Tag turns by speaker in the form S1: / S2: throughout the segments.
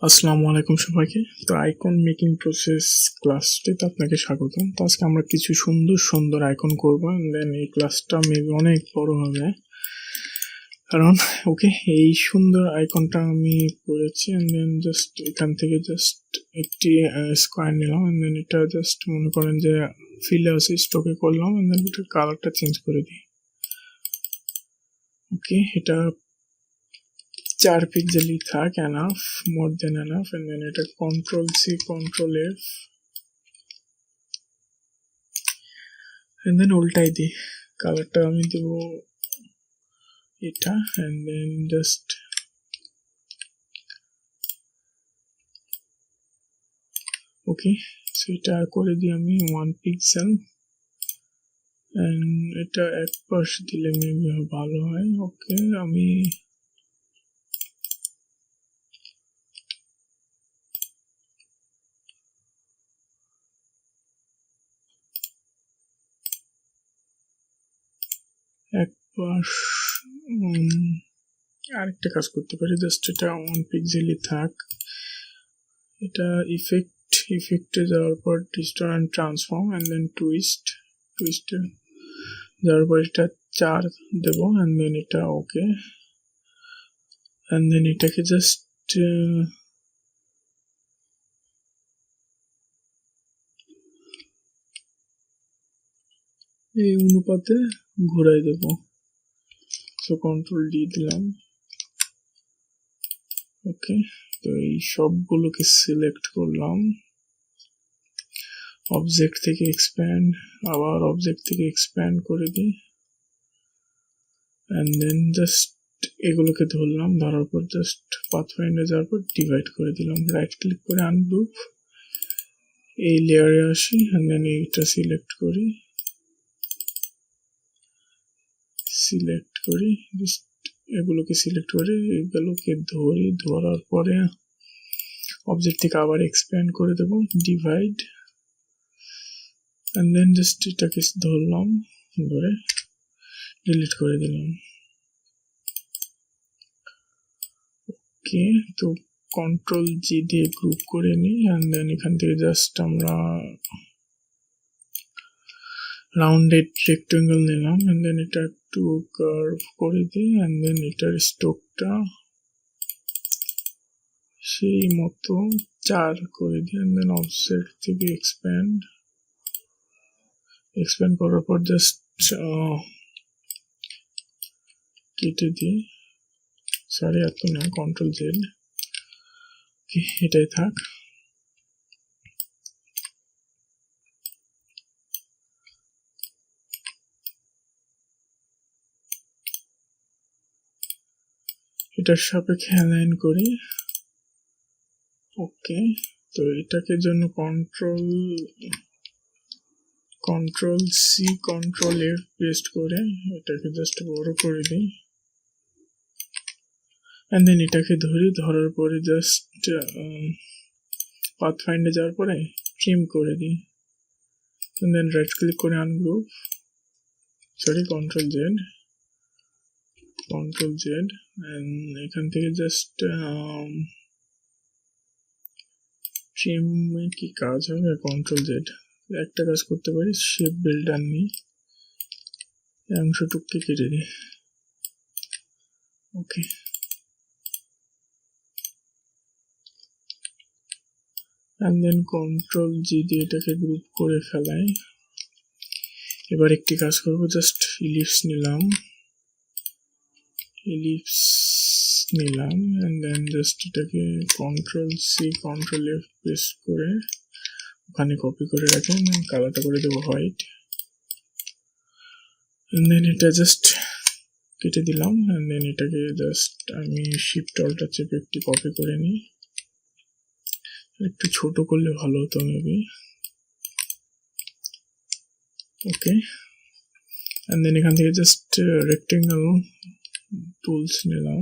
S1: আসসালামু আলাইকুম সবাইকে। তো আইকন মেকিং প্রসেস ক্লাসটিতে আপনাকে স্বাগতম। তো আজকে আমরা কিছু সুন্দর সুন্দর আইকন করব। দেন এই ক্লাসটা মেবি অনেক বড় হবে, কারণ এই সুন্দর আইকনটা আমি করেছি। দেন জাস্ট এখান থেকে জাস্ট একটি স্কোয়ার নিলাম। দেন এটা জাস্ট মনে করেন যে ফিলে আছে, স্টকে করলাম। দেন এটার কালারটা চেঞ্জ করে দিই। এটা 4 পিক্সেলই থাক, এনাফ, মোর দেন এনাফ। দেন এটা Ctrl+C Ctrl+F, দেন উল্টাই দিই। কালারটা আমি দেব এটা, দেন জাস্ট সেটা করে দিই আমি 1 পিক্সেল। এটা এক পাশ দিলে মেবি ভালো হয়। আমি এক পাশ আরেকটা কাজ করতে পারি, জাস্ট এটা 1 পিক্সেলই থাক। এটা ইফেক্টে যাওয়ার পর ডিস্টর্ট অ্যান্ড ট্রান্সফর্ম, দেন টুইস্টে যাওয়ার পর এটা 4 দেবো। দেন এটা দেন এটাকে জাস্ট এই অনুপাতে ঘুরাই দেব। Ctrl+D দিলাম। তো এই সবগুলোকে সিলেক্ট করলাম, অবজেক্ট থেকে এক্সপ্যান্ড, আবার অবজেক্ট থেকে এক্সপ্যান্ড করে দিই। দেন জাস্ট এগুলোকে ধরলাম, ধরার পর জাস্ট পাথফাইন্ডার যাওয়ার পর ডিভাইড করে দিলাম। রাইট ক্লিক করে আনগ্রুপ, এই লেয়ারে আসি। দেন এইটা সিলেক্ট করি, জাস্ট এগুলোকে সিলেক্ট করে এগুলোকে ধরার পরে অবজেক্ট থেকে আবার এক্সপ্যান্ড করে দেব, ডিভাইড। দেন জাস্ট এটাকে ধরলাম, ধরে ডিলিট করে দিলাম। তো Ctrl+G দিয়ে গ্রুপ করে নিই। দেন এখান থেকে জাস্ট আমরা রাউন্ডেড রেক্টেঙ্গেল নিলাম। দেন এটা একটু কার্ভ করে দিই। দেন এটার স্ট্রোকটা সেই মতো 4 করে দিই। দেন অবজেক্ট থেকে এক্সপ্যান্ড করার পর জাস্ট কেটে দিই। সরি, এত না, Ctrl+Z। এটাই থাক। এটার সাপেক্ষে অ্যালাইন করি। তো এটাকে জন্য Ctrl+C Ctrl+F পেস্ট করে এটাকে জাস্ট বড় করে দিই। দেন এটাকে ধরার পরে জাস্ট পাথফাইন্ডে যাওয়ার পরে ট্রিম করে দিই। দেন রাইট ক্লিক করে আনগ্রুপ, Ctrl+Z, এখান থেকে জাস্ট ট্রিমে কি কাজ হবে, Ctrl+Z। একটা কাজ করতে পারি, শেপ বিল্ডার নিই, অংশটুককে কেটে দিই। দেন Ctrl+G দিয়ে এটাকে গ্রুপ করে ফেলাই। এবার একটি কাজ করব, জাস্ট ইলিপস নিলাম, দেন জাস্ট এটাকে Ctrl+C Ctrl+F পেস্ট করে ওখানে কপি করে রাখি। কালারটা করে দেবো হোয়াইট। দেন এটা জাস্ট কেটে দিলাম। দেন এটাকে জাস্ট আমি শিফট অল্টার চেপে একটি কপি করে নিই। একটু ছোট করলে ভালো হতো মেবি। দেন এখান থেকে জাস্ট রেক্টেঙ্গেল টুলস নিলাম।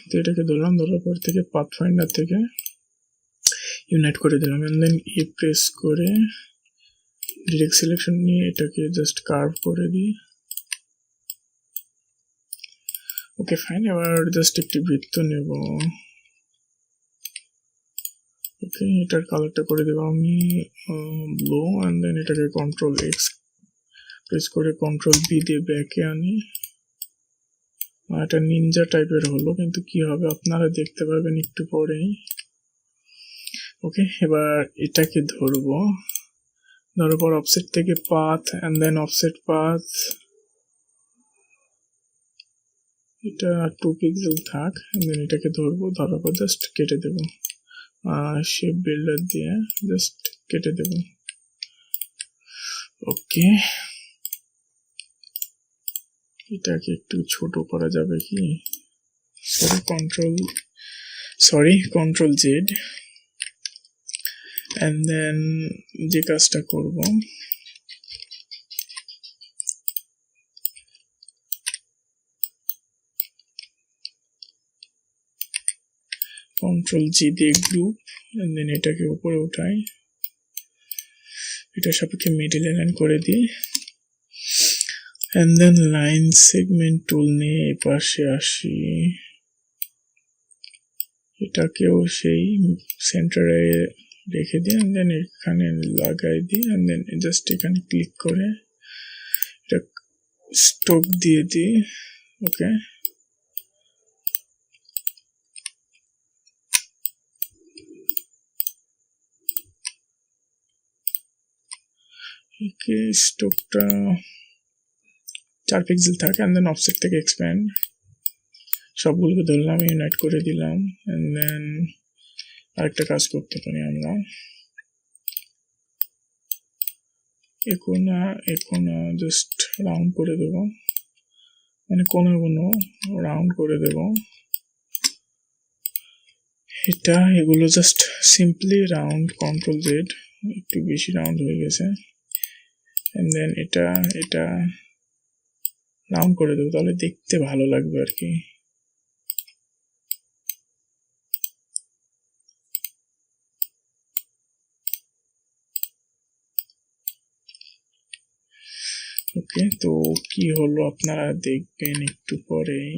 S1: তো এটাকে ধরলাম, ধরার পর থেকে পাথফাইন্ডার থেকে ইউনাইট করে দিলাম। দেন প্রেস করে ডিরেক্ট সিলেকশন নিয়ে এটাকে জাস্ট কার্ভ করে দিই। ওকে ফাইন, এবার জাস্ট একটি বৃত্ত নেব। ওকে, এটার কালারটা করে দেবো আমি ব্লু, অ্যান্ড দেন এটাকে কন্ট্রোল এক্স প্রেস করে কন্ট্রোল বি দিয়ে ব্যাকে আনি। এটা নিনজা টাইপের হলো, কিন্তু কি হবে আপনারা দেখতে পারবেন একটু পরেই। ওকে, এবার এটাকে ধরবো, ধরার পর অফসেট থেকে path, and then offset path, এটা 2 পিক্সেল থাক, দেন এটাকে ধরবো, ধরার পর জাস্ট কেটে দেবো শেপ বিল্ডার দিয়ে জাস্ট কেটে দেবো। ওকে, এটাকে একটু ছোট করা যাবে কি? কন্ট্রোল জেড, অ্যান্ড দেন যে কাজটা করব, কন্ট্রোল জি দিয়ে গ্রুপ, অ্যান্ড দেন এটাকে উপরে উঠাই, এটা সাপেক্ষে মিডল লাইন করে দিই, অ্যান্ড দেন লাইন সেগমেন্ট টুল নিয়ে এই পাশে আসি, এটাকেও সেই সেন্টারে রেখে দিই, অ্যান্ড দেন এখানে লাগাই দিই, অ্যান্ড দেন জাস্ট এখানে ক্লিক করে এটা স্টোক দিয়ে দিই। ওকে, স্টোকটা 4 পিক্সেল থাকে, অ্যান্ড দেন অফসেট থেকে এক্সপ্যান্ড, সবগুলোকে ধরলাম, ইউনাইট করে দিলাম, অ্যান্ড দেন আরেকটা কাজ করতে পারি আমরা, একোনা জাস্ট রাউন্ড করে দেব, মানে কোনো রাউন্ড করে দেব, এগুলো just simply round, control Z, একটু বেশি রাউন্ড হয়ে গেছে, এন্ড দেন এটা রাউন্ড করে দেবো, তাহলে দেখতে ভালো লাগবে আর কি। ওকে, তো কি হলো আপনারা দেখবেন একটু পরেই।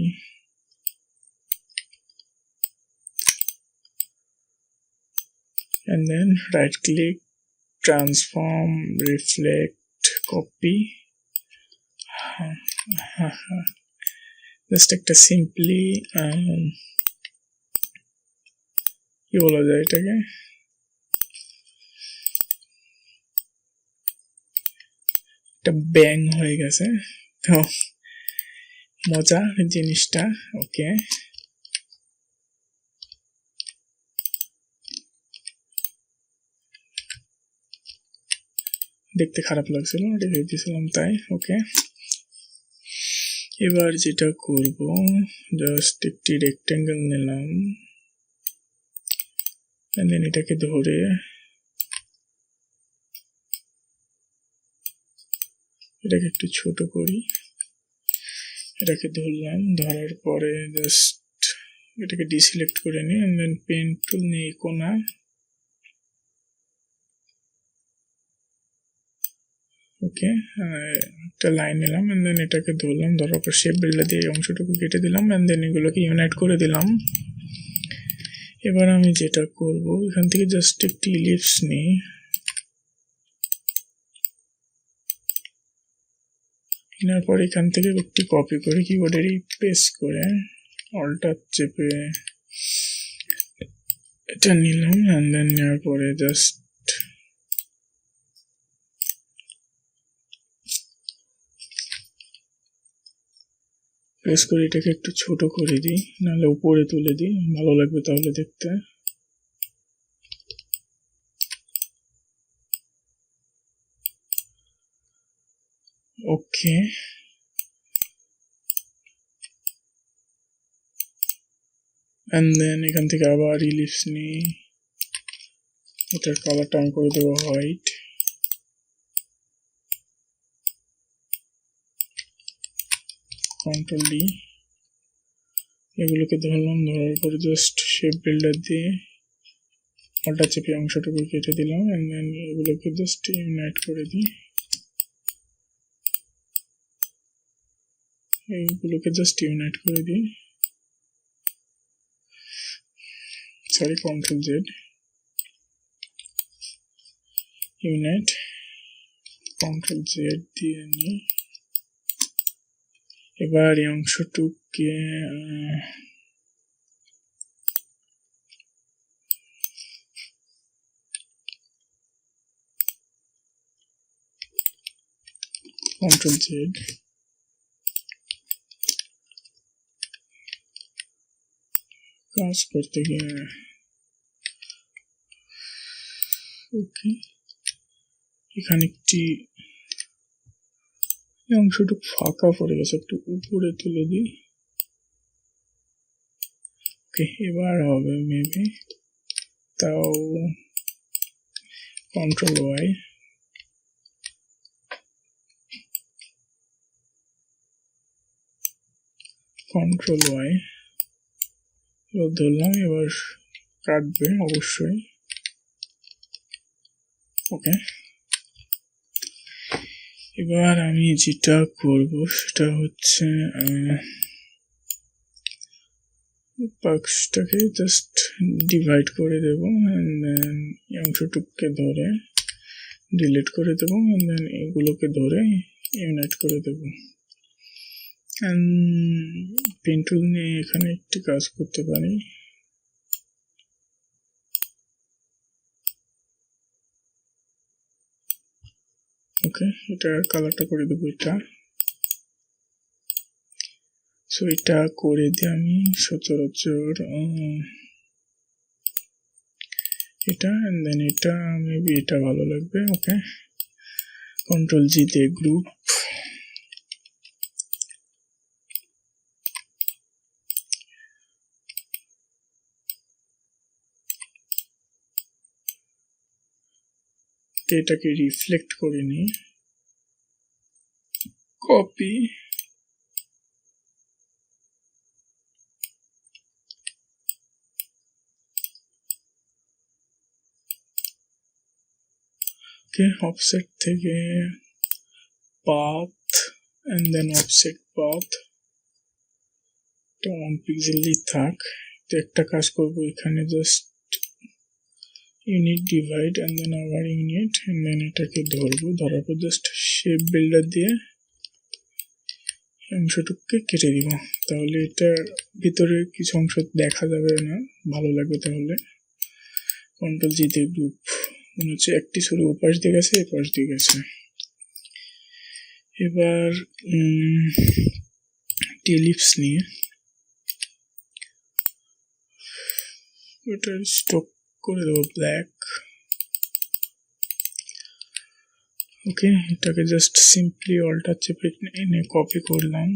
S1: And then right click, transform, reflect, copy, just একটা সিম্পলি কি বলা যায় এটাকে, একটা ব্যাং হয়ে গেছে, তো মজা জিনিসটা। ওকে, দেখতে খারাপ লাগছিল, রেখে দিয়েছিলাম তাই। ওকে, এবার যেটা করব, জাস্ট একটি রেক্টেঙ্গেল নিলাম, দেন এটাকে ধরে এটাকে একটু ছোট করি, এটাকে ধরলাম, ধরার পরে জাস্ট এটাকে ডিসিলেক্ট করে নিই, দেন পেন টুল নিয়ে কোনা, ওকে, একটা লাইন নিলাম, এন্ড দেন এটাকে ধরলাম, ধরার পর শেপ বিল্ডার দিয়ে এই অংশটুকু কেটে দিলাম, এন্ড দেন এগুলোকে ইউনাইট করে দিলাম। এবার আমি যেটা করব, এখান থেকে জাস্ট একটি ইলিপস নিই, নেওয়ার পর এখান থেকে একটি কপি করে কিবোর্ডের পেস্ট করে অল্টার চেপে এটা নিলাম, এন্ড দেন নেওয়ার পরে জাস্ট প্রেস করে এটাকে একটু ছোট করে দিই, নাহলে উপরে তুলে দিই, ভালো লাগবে তাহলে দেখতে। ওকে, এন্ড দেন এখান থেকে আবার ইলিপস নিই, এটার কালারটা আমি করে দেবো হোয়াইট, কন্ট্রোল ডি, এগুলোকে ধরলাম, ধরার পরে জাস্ট শেপ বিল্ডার দিয়ে অল্টার চেপে অংশটুকু কেটে দিলাম, এন্ড দেন এগুলোকে জাস্ট ইউনাইট করে দিই, এইগুলোকে জাস্ট ইউনাইট করে দিই, sorry control Z, unite, control Z দিয়ে নিই। এবার এই অংশটুকে কন্ট্রোল জেড, কাজ করতে গিয়ে ওকে এখানে একটি অংশটুকু ফাঁকা পড়ে গেছে, একটু উপরে তুলে দিই। ওকে এবার হবে মেবি, তাও কন্ট্রোল ওয়াই, কন্ট্রোল ওয়াই এবার ধরলাম, এবার কাটবে অবশ্যই। ওকে এবার আমি যেটা করব সেটা হচ্ছে বাক্সটাকে জাস্ট ডিভাইড করে দেব, এন্ড দেন এই অংশটুককে ধরে ডিলিট করে দেব, এন্ড দেন এগুলোকে ধরে ইউনাইট করে দেব। পেন টুল নিয়ে এখানে একটি কাজ করতে পারি, ওকে এটা কালারটা করে দেবো এটা। সো এটা করে দিয়ে আমি সচরাচর এটা, এন্ড দেন এটা মেবি এটা ভালো লাগবে। ওকে কন্ট্রোল জি দিয়ে গ্রুপ, এটাকে রিফ্লেক্ট করে নিই, কপি, ওকে অফসেট থেকে path, and then offset path 1 পিক্সেলই থাক। তো একটা কাজ করব, এখানে just unit divide, and then আবার ইউনিট, এন্ড দেন এটাকে ধরবো, ধরার পর জাস্ট শেপ বিল্ডার দিয়ে অংশটুকুকে কেটে দিব, তাহলে এটার ভিতরে কিছু অংশ দেখা যাবে না, ভালো লাগবে। তাহলে কন্ট্রোল জি দিয়ে গ্রুপ, মনে হচ্ছে একটি ছড়ি ওপাশ দিয়ে গেছে, এপাশ দিয়ে গেছে। এবার টিলিপস নিয়ে এটা স্টক করে দেবো ব্ল্যাক। ওকে এটাকে জাস্ট সিম্পলি অল্টার চেপে এনে কপি করলাম,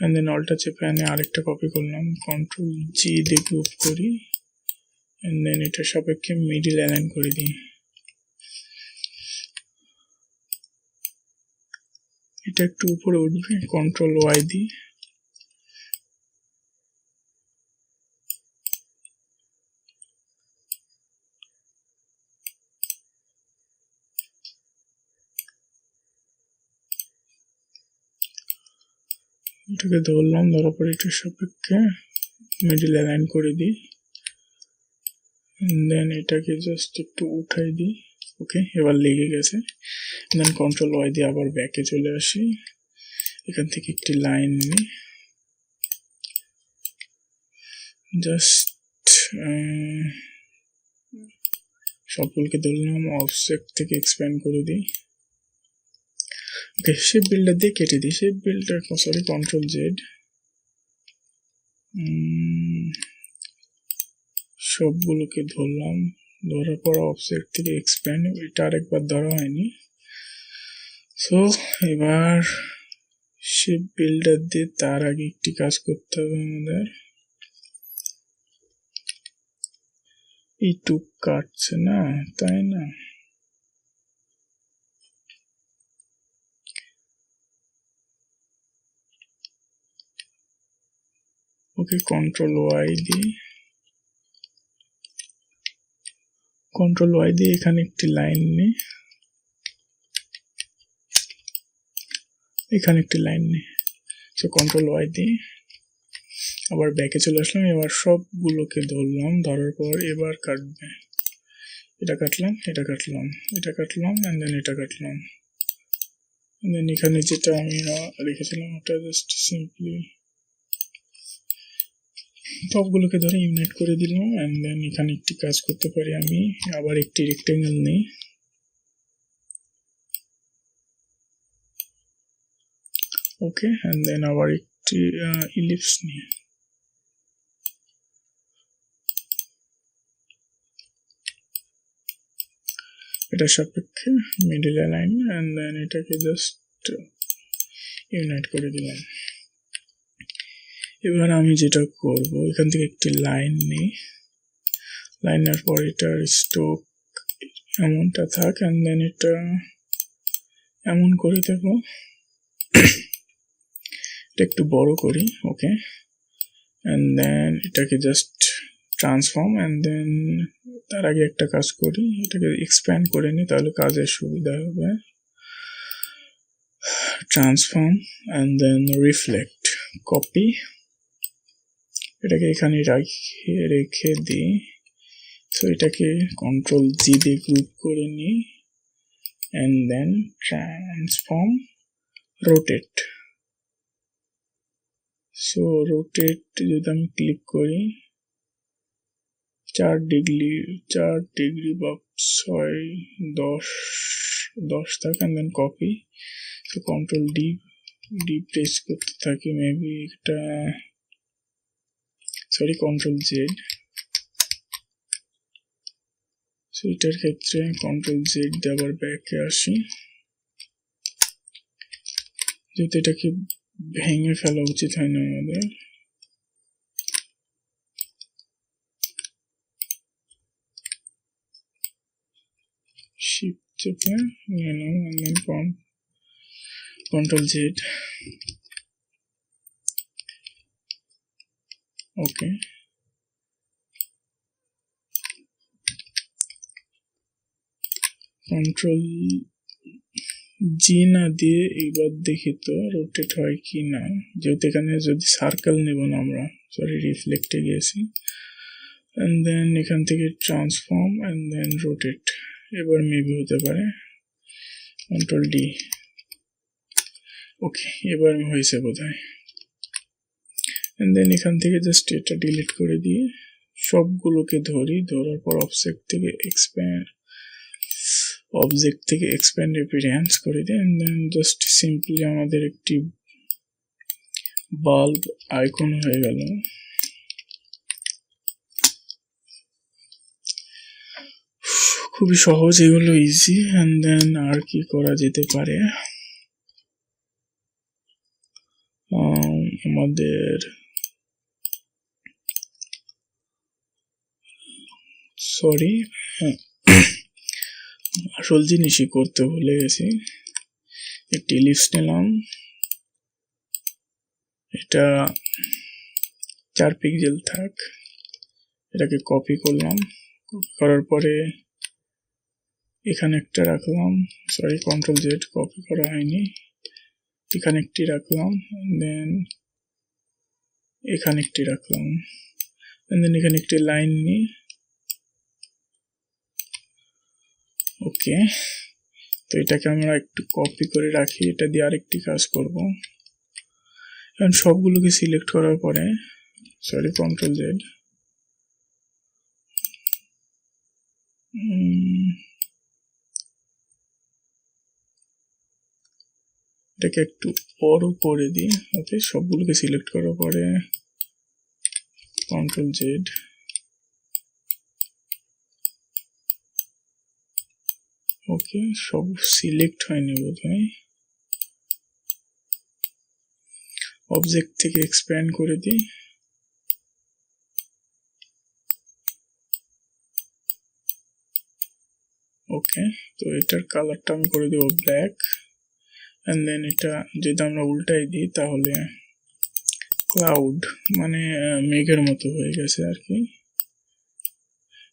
S1: এন্ড দেন অল্টার চেপে এনে আরেকটা কপি করলাম, কন্ট্রোল জি দিয়ে গ্রুপ করি, এন্ড দেন এটা সাপেক্ষে মিডিল অ্যালাইন করে দিই। এটা একটু উপরে উঠবে, কন্ট্রোল ওয়াই দিই, এটাকে ধরলাম, ধরার পর এটার সাপেক্ষে মিডিল অ্যালাইন করে দিই, দেন এটাকে জাস্ট একটু উঠাই দিই। ওকে এবার লেগে গেছে, দেন কন্ট্রোল ওয়াই দিয়ে আবার ব্যাকে চলে আসি, এখান থেকে একটি লাইন নিই, জাস্ট সবগুলোকে ধরলাম, অফসেট থেকে এক্সপ্যান্ড করে দিই। ওকে শেপ বিল্ডার দিয়ে কেটে দিই, shape builder sorry control Z, সবগুলোকে ধরলাম, ধরার পর অফসেট থেকে এক্সপ্যান্ড, এটা আরেকবার ধরা হয়নি। সো এবার শেপ বিল্ডার দিয়ে তার আগে একটি কাজ করতে হবে আমাদের, এইটুক কাটছে না তাই না, ওকে কন্ট্রোল ওয়াই দিই, কন্ট্রোল ওয়াই দিয়ে এখানে একটি লাইন নিই, এখানে একটি লাইন নিই। সো কন্ট্রোল ওয়াই দিয়ে আবার ব্যাকে চলে আসলাম। এবার সবগুলোকে ধরলাম, ধরার পর এবার কাটবে, এটা কাটলাম, এটা কাটলাম, এটা কাটলাম, অ্যান্ড দেন এটা কাটলাম। দেন এখানে যেটা আমি রেখেছিলাম ওটা জাস্ট সিম্পলি সবগুলোকে ধরে ইউনাইট করে দিলাম। অ্যান্ড দেন এখানে একটি কাজ করতে পারি, আমি আবার একটি রেক্টেঙ্গেল নিই, ওকে, অ্যান্ড দেন আবার একটি ইলিপস নিই, এটা সাপেক্ষে মিডল লাইন, অ্যান্ড দেন এটাকে জাস্ট ইউনাইট করে দিলাম। এবার আমি যেটা করব, এখান থেকে একটি লাইন নিই, লাইনের পর এটার স্ট্রোক এমনটা থাক, অ্যান্ড দেন এটা এমন করে দেব, এটা একটু বড় করি, ওকে, অ্যান্ড দেন এটাকে জাস্ট ট্রান্সফর্ম, অ্যান্ড দেন তার আগে একটা কাজ করি, এটাকে এক্সপ্যান্ড করে নিই, তাহলে কাজের সুবিধা হবে। Transform and then reflect, copy, এটাকে এখানে রেখে দিই। সো এটাকে কন্ট্রোল জি দিয়ে গ্রুপ করে নিই, and then transform, rotate. So rotate যদি আমি ক্লিক করি 4 ডিগ্রি বা 10 থাকে, and then copy. So control D press করতে থাকি, মেবি এটা কন্ট্রোল জেড। সো এটার ক্ষেত্রে কন্ট্রোল জেড দিয়ে আবার ব্যাকে আসি, যেহেতু এটাকে ভেঙে ফেলা উচিত হয় না আমাদের। শিফট চেপে নিলাম, কন্ট্রোল জেড, ওকে, কন্ট্রোল জি না দিয়ে এবার দেখি তো রোটেট হয় কি না, যেহেতু এখানে যদি সার্কেল নেব না আমরা, রিফ্লেক্টে গিয়েছি, অ্যান্ড দেন এখান থেকে ট্রান্সফর্ম অ্যান্ড দেন রোটেট, এবার মেবি হতে পারে। কন্ট্রোল ডি, ওকে, এবার হয়েছে বোধহয়। অ্যান্ড দেন এখান থেকে জাস্ট এটা ডিলিট করে দিয়ে সবগুলোকে ধরি, ধরার পর অবজেক্ট থেকে এক্সপ্যান্ড অ্যাপিয়ারেন্স করে দিই, অ্যান্ড দেন জাস্ট সিম্পলি আমাদের একটি বাল্ব আইকন হয়ে গেল। খুবই সহজ, এগুলো ইজি। অ্যান্ড দেন আর কি করা যেতে পারে, আমাদের আসল জিনিসই করতে ভুলে গেছি। একটি ইলিপস নিলাম, এটা 4 পিক্সেল থাক, এটাকে কপি করলাম, কপি করার পরে এখানে একটা রাখলাম, কন্ট্রোল জেড, কপি করা হয়নি, এখানে একটি রাখলাম, দেন এখানে একটি রাখলাম, দেন এখানে একটি লাইন নিই, ওকে। তো এটাকে আমরা একটু কপি করে রাখি, এটা দিয়ে আরেকটি কাজ করব। এখন সবগুলোকে সিলেক্ট করার পরে কন্ট্রোল জেড, এটাকে একটু বড় করে দিই, ওকে। সবগুলোকে সিলেক্ট করার পরে কন্ট্রোল জেড, ওকে, সব সিলেক্ট হয়নি বোধহয়, অবজেক্ট থেকে এক্সপ্যান্ড করে দিই, ওকে। তো এটার কালারটা আমি করে দেব ব্ল্যাক, অ্যান্ড দেন এটা যদি আমরা উল্টাই দিই তাহলে ক্লাউড মানে মেঘের মতো হয়ে গেছে আর কি।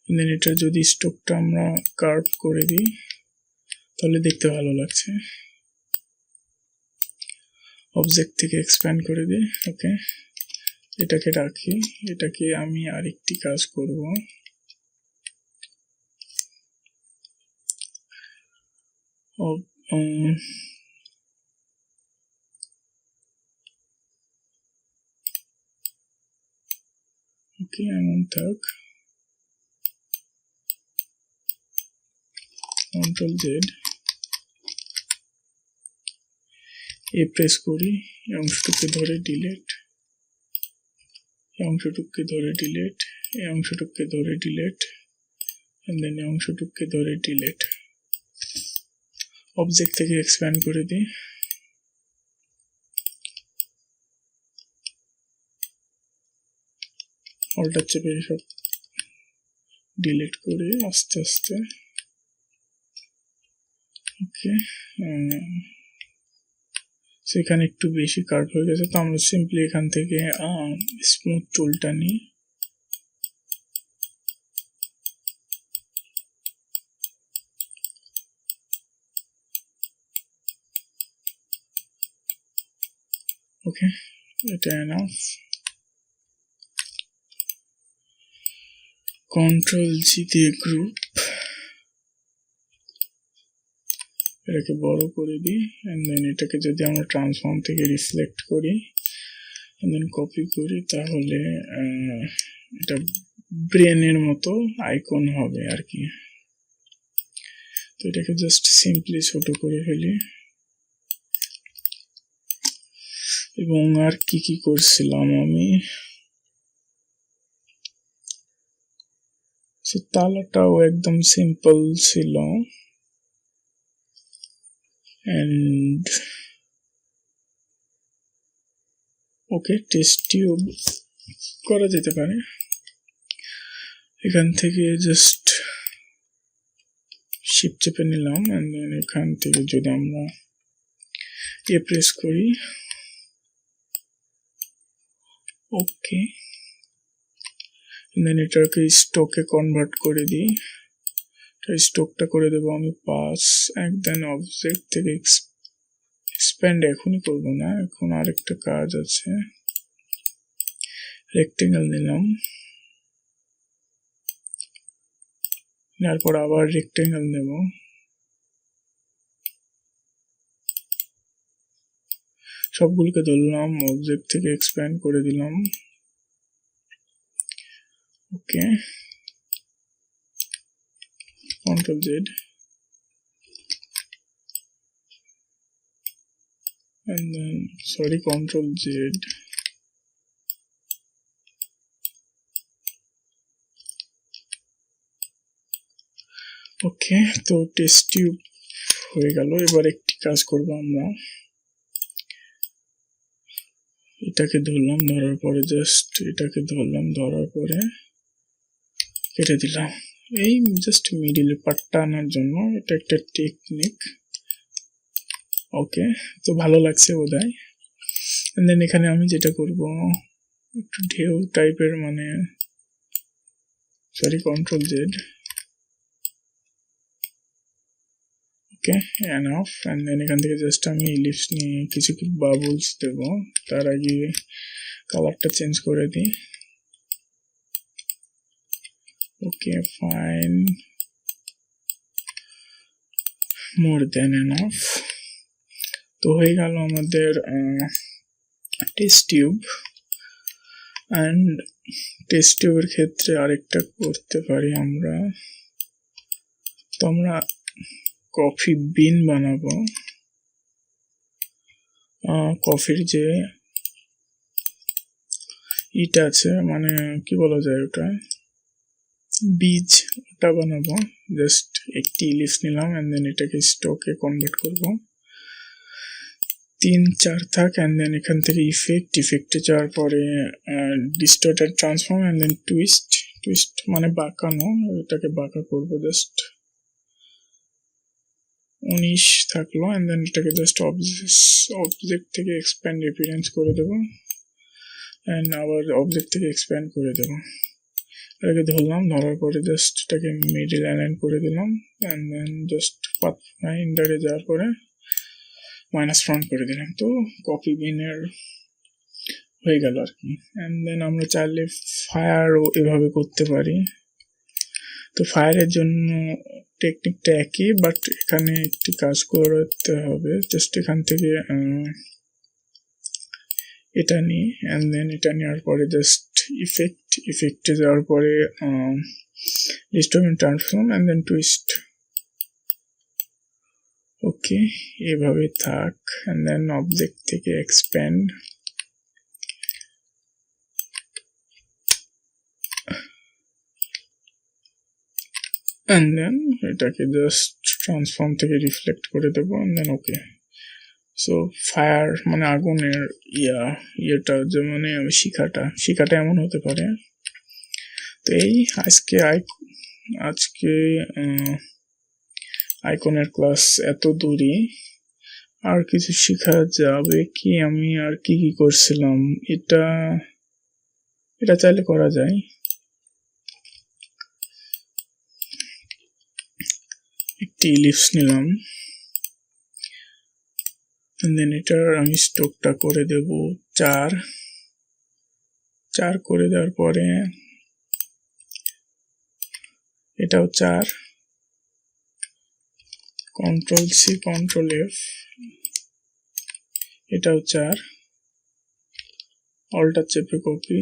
S1: দেন এটা যদি স্ট্রোকটা আমরা কার্ভ করে দিই তাহলে দেখতে ভালো লাগছে। অবজেক্ট থেকে এক্সপ্যান্ড করে দিই। ওকে, এটাকে রাখি। এটাকে আমি আরেকটি কাজ করব। ওকে, এমন থাক। কন্ট্রোল জেড এ প্রেস করি, এই অংশটুকে ধরে ডিলিট, এই অংশটুকে ধরে ডিলিট, এই অংশটুকে ধরে ডিলিট, দেন এই অংশটুকে ধরে ডিলিট। অবজেক্ট থেকে এক্সপ্যান্ড করে দিই। অল্টার চেপে সব ডিলিট করে আস্তে আস্তে। ওকে, সেখানে একটু বেশি কার্ভ হয়ে গেছে, তো আমরা সিম্পলি এখান থেকে স্মুথ টুলটা নিই। ওকে, এটা এনাফ। কন্ট্রোল জি দিয়ে গ্রুপ, এটাকে বড় করে দিই। এন্ড দেন এটাকে যদি আমরা ট্রান্সফর্ম থেকে রিফ্লেক্ট করি, এন্ড দেন কপি করি, তাহলে এটা ব্রেনের মতো আইকন হবে আর কি। তো এটাকে জাস্ট সিম্পলি ছোট করে ফেলি। এবং আর কি কি করছিলাম আমি, তালাটাও একদম সিম্পল ছিল। এন্ড ওকে, টেস্ট টিউব করা যেতে পারে। এখান থেকে জাস্ট শিফট চেপে নিলাম, এন্ড দেন এখান থেকে যদি আমরা এ প্রেস করি, ওকে, দেন এটাকে স্টকে কনভার্ট করে দিই। স্টকটা করে দেবো আমি 5। দেন অবজেক্ট থেকে এক্সপ্যান্ড এখনই করবো না, এখন আরেকটা কাজ আছে। রেক্টেঙ্গেল নিলাম, তারপর আবার রেক্টেঙ্গেল নেব। সবগুলোকে ধরলাম, অবজেক্ট থেকে এক্সপ্যান্ড করে দিলাম। Okay, control Z, and then sorry, control Z। Okay, তো টেস্ট টিউব হয়ে গেল। এবার একটি কাজ করব আমরা, এটাকে ধরলাম, ধরার পরে জাস্ট এটাকে ধরলাম, ধরার পরে কেটে দিলাম। এই জাস্ট মিডিলে পার্টটা আনার জন্য এটা একটা টেকনিক। ওকে, তো ভালো লাগছে বোধহয়। দেন এখানে আমি যেটা করব, একটু ঢেউ টাইপের, মানে sorry, control Z. Okay, enough. And then এখান থেকে জাস্ট আমি ইলিপস নিয়ে কিছু বাবলস দেব। তার আগে কালারটা চেঞ্জ করে দিই। ওকে, ফাইন, মোর দেন এনাফ। তো হয়ে গেল আমাদের টেস্ট টিউব। অ্যান্ড টেস্ট টিউবের ক্ষেত্রে আরেকটা করতে পারি আমরা, তো আমরা কফি বিন বানাবো। কফির যে ইটা আছে, মানে কি বলা যায় ওটা, বীজ, ওটা বানাবো। জাস্ট একটি ইলিপস নিলাম, এন্ড দেন এটাকে স্টকে কনভার্ট করব। 3-4 থাক, এন্ড দেন এখান থেকে ইফেক্টে যাওয়ার পরে distorted transform, and then twist মানে বাঁকানো, এটাকে বাঁকা করব। জাস্ট 19 থাকলো, এন্ড দেন এটাকে জাস্ট অবজেক্ট থেকে এক্সপ্যান্ড অ্যাপিয়ারেন্স করে দেবো, এন্ড আবার অবজেক্ট থেকে এক্সপ্যান্ড করে দেবো। এটাকে ধরলাম, ধরার পরে জাস্ট এটাকে মিডিল অ্যালাইন করে দিলাম, অ্যান্ড দেন জাস্ট পাথফাইন্ডারে যাওয়ার পরে মাইনাস ফ্রন্ট করে দিলাম। তো কপি বিনের হয়ে গেল আর কি। অ্যান্ড দেন আমরা চাইলে ফায়ারও এভাবে করতে পারি। তো ফায়ারের জন্য টেকনিকটা একই, বাট এখানে একটি কাজ করতে হবে। জাস্ট এখান থেকে এটা নিই, অ্যান্ড দেন এটা নেওয়ার পরে জাস্ট ইফেক্টে যাওয়ার পরে restore transform and then twist. Okay, এভাবে থাক। অ্যান্ড দেন অবজেক্ট থেকে এক্সপ্যান্ড, অ্যান্ড দেন এটাকে জাস্ট ট্রান্সফর্ম থেকে রিফ্লেক্ট করে দেবো, and then okay. So fire মানে আগুনের ইয়েটা যে মানে শিখাটা এমন হতে পারে। তো এই আজকে আইকনের ক্লাস এত দূরই। আর কিছু শেখা যাবে কি? আমি আর কি করছিলাম, এটা চাইলে করা যায়। একটি ইলিপস নিলাম, দেন এটার আমি স্ট্রোকটা করে দেব 4 করে দেওয়ার পরে এটাও 4, কন্ট্রোল সি কন্ট্রোল এফ, এটাও 4, অল্টার চেপে কপি,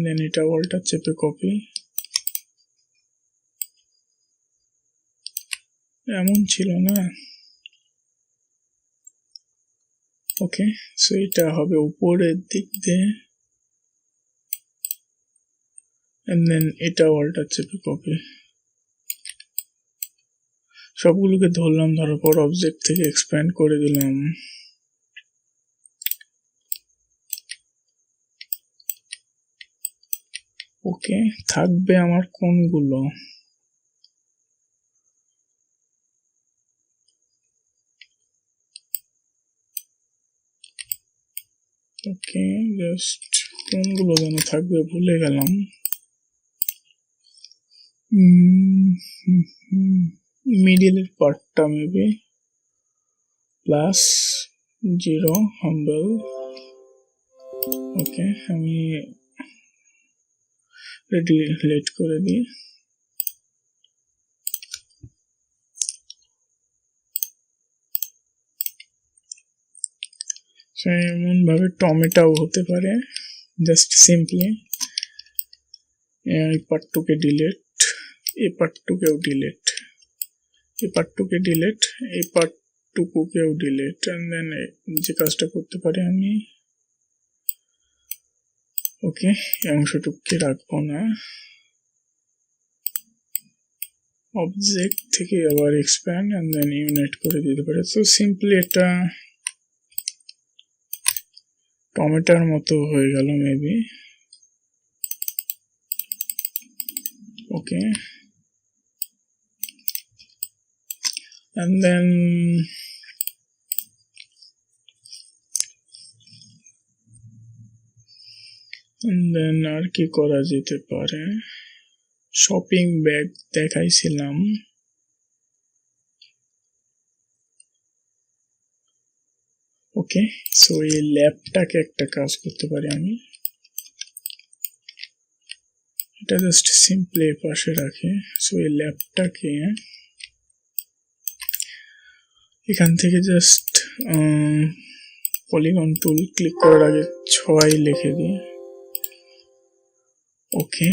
S1: দেন এটা অল্টার চেপে কপি। এমন ছিল না। ওকে, সো এটা হবে উপরের দিক দিয়ে, এন্ড দেন এটা অল্টার চেপে কপি। সবগুলোকে ধরলাম, ধরার পর অবজেক্ট থেকে এক্সপ্যান্ড করে দিলাম। ওকে, থাকবে আমার কোনগুলো? ওকে, জাস্ট কোনগুলো যেন থাকবে ভুলে গেলাম। মিডিলের পার্টটা মেবি +0 হাম্বল। ওকে, আমি ডিলিট করে দিই। এমন ভাবে টমেটাও হতে পারে, জাস্ট সিম্পলি এই পার্টটুকে ডিলিট, এই পার্টটুকেও ডিলিট, এই পার্টটুকে ডিলিট, এই পার্টটুকুকেও ডিলিট, এন্ড দেন যে কাজটা করতে পারি আমি, ওকে, এই অংশটুকুকে রাখবো না, অবজেক্ট থেকে আবার এক্সপ্যান্ড এন্ড দেন ইউনিট করে দিতে পারে। তো সিম্পলি একটা টমেটোর মতো হয়ে গেল মেবি। ওকে, এন্ড দেন আর কি করা যেতে পারে? শপিং ব্যাগ দেখাইছিলাম। ওকে, সো এই ল্যাপটাকে একটা কাজ করতে পারি আমি, এটা জাস্ট সিম্পলি পাশে রাখি। সো এই ল্যাপটাকে এখান থেকে জাস্ট পলিগন টুল ক্লিক করার আগে 6 লিখে দিই। ওকে,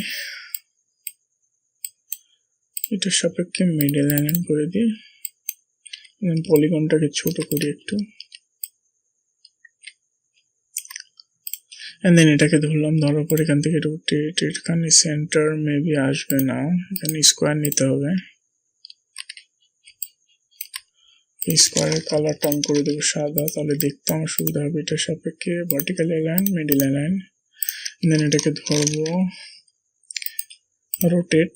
S1: এটার সাপেক্ষে মিডল অ্যালাইন করে দিই, পলিগনটাকে ছোট করি একটু, এন্ড দেন এটাকে ধরলাম, ধরার পর এখান থেকে রোটেট, এখানে সেন্টার মেবি আসবে না, এখানে স্কোয়ার নিতে হবে। স্কোয়ারের কালারটা আমি করে দেবো সাদা, তাহলে দেখতে আমার সুবিধা হবে। এটার সাপেক্ষে ভার্টিক্যাল অ্যালাইন, মিডল অ্যালাইন, দেন এটাকে ধরবো, রোটেট,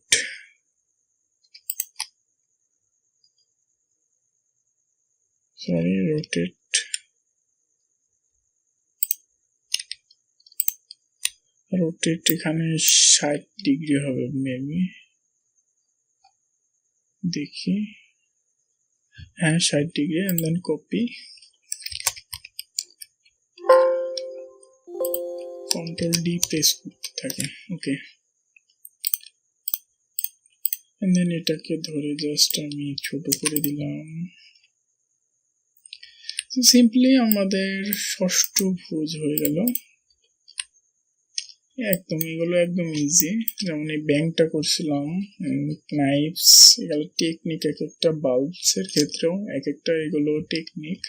S1: রোটেট, রোটেট এখানে 60 ডিগ্রি হবে মেবি, দেখি, হ্যাঁ 60 degree. And then copy, Ctrl D press করতে থাকে। ওকে, এন্ড দেন এটাকে ধরে জাস্ট আমি ছোট করে দিলাম। সিম্পলি আমাদের ষষ্ঠভুজ হয়ে গেল একদম। এগুলো একদম ইজি, যেমন এই ব্যাংকটা করছিলাম, নাইফস, এগুলো টেকনিক, এক একটা বাল্বস এর ক্ষেত্রেও এক একটা এগুলো টেকনিক।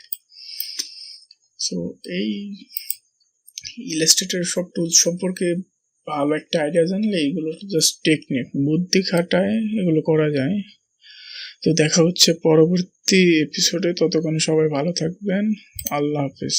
S1: সো এই ইলাস্ট্রেটর সব টুলস সম্পর্কে ভালো একটা আইডিয়া জানলে এগুলো জাস্ট টেকনিক, বুদ্ধি খাটায় এগুলো করা যায়। তো দেখা হচ্ছে পরবর্তী এপিসোডে, ততক্ষণ সবাই ভালো থাকবেন, আল্লাহ হাফেজ।